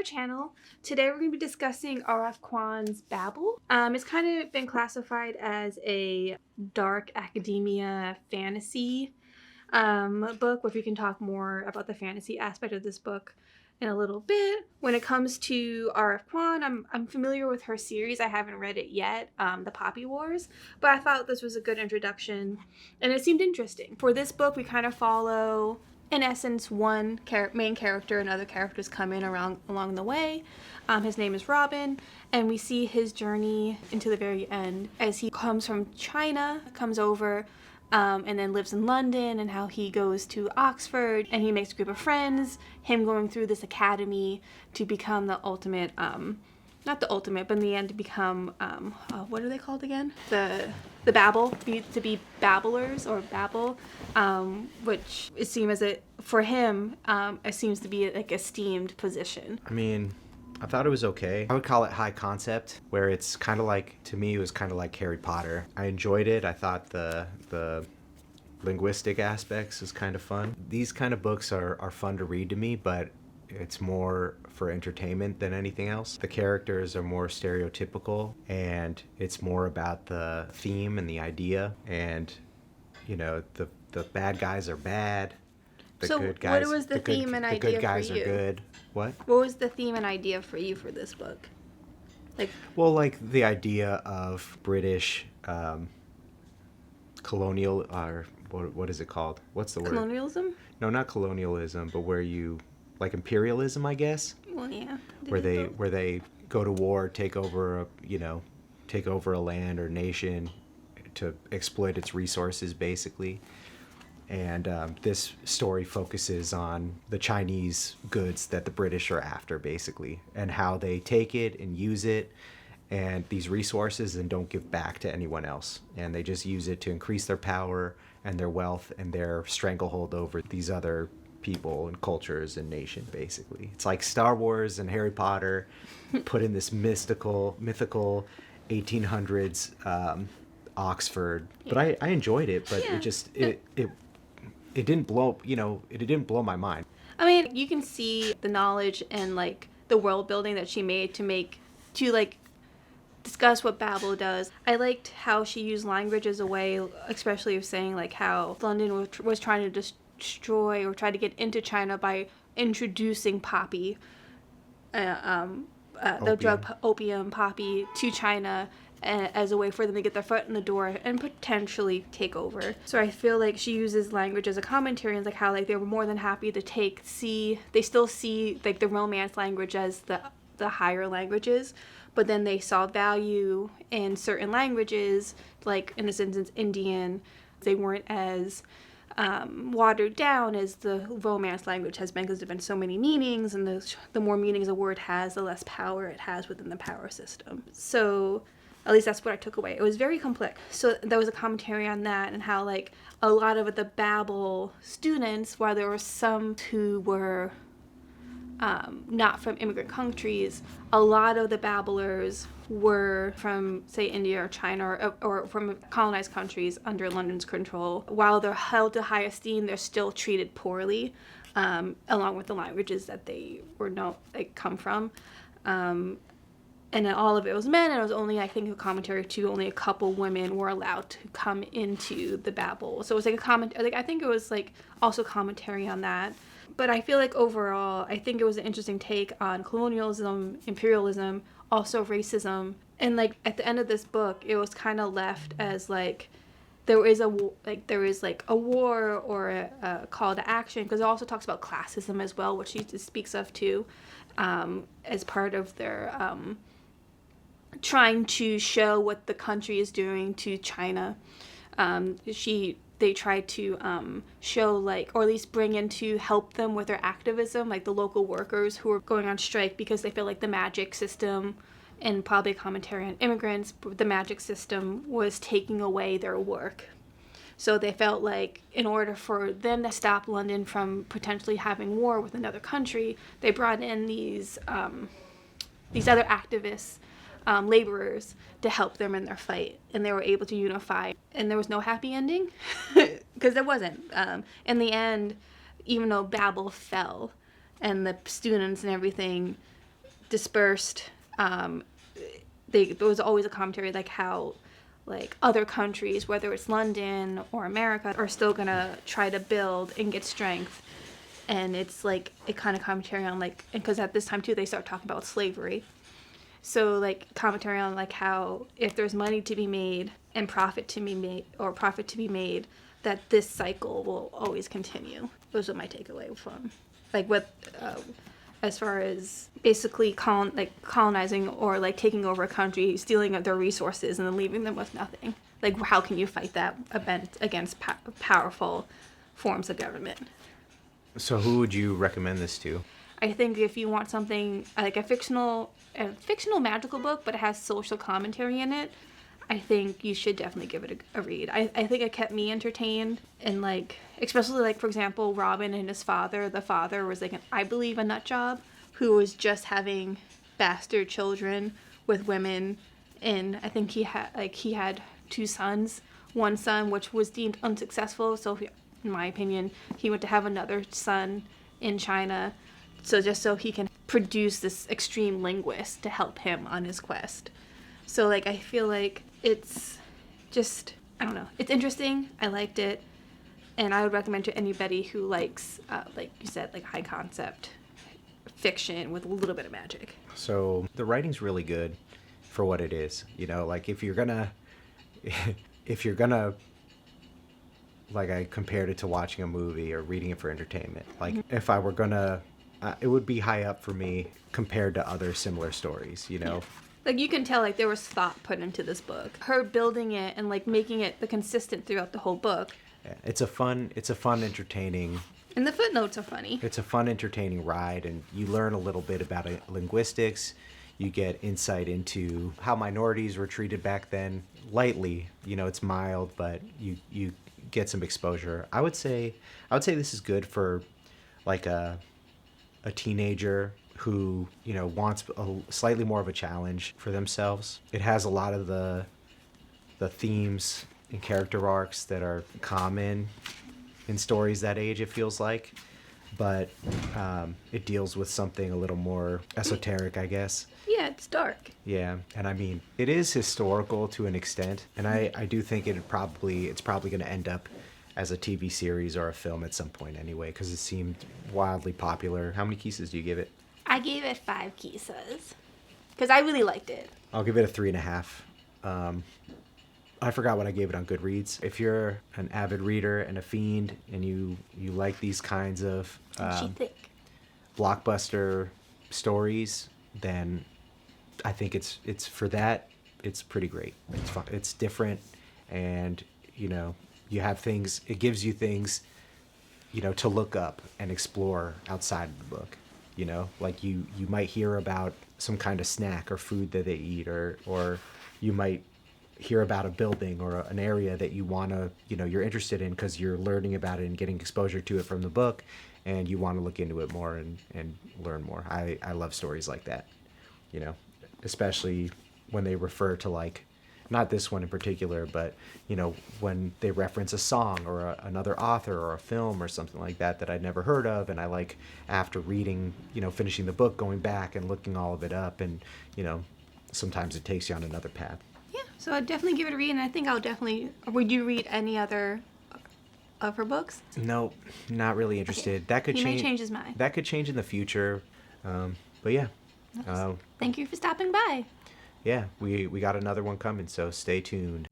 our channel. Today we're going to be discussing R.F. Kuang's Babel. It's kind of been classified as a dark academia fantasy book, which we can talk more about the fantasy aspect of this book in a little bit. When it comes to R.F. Kuang, I'm familiar with her series. I haven't read it yet, The Poppy Wars, but I thought this was a good introduction and it seemed interesting. For this book, we kind of follow, in essence, one main character and other characters come in along the way. His name is Robin, and we see his journey into the very end as he comes from China, comes over, and then lives in London, and how he goes to Oxford and he makes a group of friends, him going through this academy to become the ultimate, not the ultimate, but in the end to become, what are they called again? The Babel, to be Babblers or Babel, which it seems for him, it seems to be like esteemed position. I mean, I thought it was okay. I would call it high concept, where it's kind of like, to me, it was kind of like Harry Potter. I enjoyed it. I thought the linguistic aspects was kind of fun. These kind of books are fun to read to me, but it's more for entertainment than anything else. The characters are more stereotypical, and it's more about the theme and the idea, and, you know, the bad guys are bad. So good guys, what was the theme and idea for you? The good guys are good. What was the theme and idea for you for this book? Like the idea of British colonial, or what is it called? What's the word? Colonialism? No, not colonialism, but where you, like imperialism, I guess. Well, yeah. Where they go to war, take over a land or nation to exploit its resources, basically. And this story focuses on the Chinese goods that the British are after, basically, and how they take it and use it and these resources and don't give back to anyone else. And they just use it to increase their power and their wealth and their stranglehold over these other people and cultures and nation, basically. It's like Star Wars and Harry Potter put in this mythical 1800s Oxford. But I enjoyed it, but yeah. It didn't blow, it didn't blow my mind. I mean, you can see the knowledge and like the world building that she made to discuss what Babel does. I liked how she used language as a way, especially of saying like how London was trying to destroy or try to get into China by introducing poppy, the drug opium poppy, to China as a way for them to get their foot in the door and potentially take over. So I feel like she uses language as a commentary, and like how like they were more than happy to they still see like the Romance language as the higher languages, but then they saw value in certain languages, like in this instance Indian. They weren't as watered down as the Romance language has been, because there have been so many meanings, and the more meanings a word has, the less power it has within the power system. So at least that's what I took away. It was very complex. So there was a commentary on that, and how like a lot of the Babel students, while there were some who were not from immigrant countries, a lot of the Babblers were from, say, India or China or from colonized countries under London's control. While they're held to high esteem, they're still treated poorly, along with the languages that they come from. And then all of it was men, and it was only, I think, a commentary to only a couple women were allowed to come into the Babel. So it was like I think it was like also commentary on that. But I feel like overall, I think it was an interesting take on colonialism, imperialism, also racism. And like at the end of this book, it was kind of left as like there is a war or a call to action, because it also talks about classism as well, which she speaks of too, as part of their trying to show what the country is doing to China. They try to show, like, or at least bring in to help them with their activism, like the local workers who are going on strike because they feel like the magic system, and probably commentary on immigrants, the magic system was taking away their work. So they felt like in order for them to stop London from potentially having war with another country, they brought in these other activists, laborers, to help them in their fight, and they were able to unify. And there was no happy ending, because there wasn't. In the end, even though Babel fell and the students and everything dispersed. There was always a commentary like how like other countries, whether it's London or America, are still gonna try to build and get strength. And it's like a kind of commentary on like, because at this time too they start talking about slavery. So like commentary on like how if there's money to be made and profit to be made, that this cycle will always continue. Those are my takeaway from like what as far as basically colonizing or like taking over a country, stealing their resources and then leaving them with nothing. Like how can you fight that event against powerful forms of government? So who would you recommend this to? I think if you want something like a fictional magical book, but it has social commentary in it, I think you should definitely give it a read. I think it kept me entertained, and like, especially like, for example, Robin and his father. The father was like, I believe a nut job, who was just having bastard children with women, and I think he had 2 sons. One son, which was deemed unsuccessful, so in my opinion, he went to have another son in China, so he can produce this extreme linguist to help him on his quest. So like I feel like it's just, I don't know, it's interesting. I liked it, and I would recommend to anybody who likes like you said, like high concept fiction with a little bit of magic. So the writing's really good for what it is. You know, like if you're gonna like I compared it to watching a movie or reading it for entertainment. Like if I were gonna, it would be high up for me compared to other similar stories, you know? Yeah. Like you can tell like there was thought put into this book. Her building it and like making it the consistent throughout the whole book. Yeah, it's a fun, entertaining. And the footnotes are funny. It's a fun, entertaining ride, and you learn a little bit about linguistics. You get insight into how minorities were treated back then. Lightly, you know, it's mild, but you get some exposure. I would say this is good for like a teenager who, you know, wants a slightly more of a challenge for themselves. It has a lot of the themes and character arcs that are common in stories that age, it feels like, but it deals with something a little more esoteric, I guess. Yeah, it's dark. Yeah, and I mean, it is historical to an extent, and I do think it's probably going to end up as a TV series or a film at some point anyway, because it seemed wildly popular. How many Kisas do you give it? I gave it 5 Kisas because I really liked it. I'll give it a 3.5. I forgot what I gave it on Goodreads. If you're an avid reader and a fiend and you like these kinds of blockbuster stories, then I think it's for that. It's pretty great. It's fun. It's different, and you know, you have things. It gives you things, you know, to look up and explore outside of the book. You know, like you might hear about some kind of snack or food that they eat, or you might hear about a building or an area that you want to, you know, you're interested in because you're learning about it and getting exposure to it from the book, and you want to look into it more and learn more. I love stories like that, you know, especially when they refer to, like, not this one in particular, but, you know, when they reference a song or another author or a film or something like that I'd never heard of, and I like, after reading, you know, finishing the book, going back and looking all of it up, and, you know, sometimes it takes you on another path. Yeah, so I'd definitely give it a read, and I think I'll definitely... Would you read any other of her books? No, not really interested. Okay. That could change. He may change his mind. That could change in the future, but yeah. Nice. Thank you for stopping by. Yeah, we got another one coming, so stay tuned.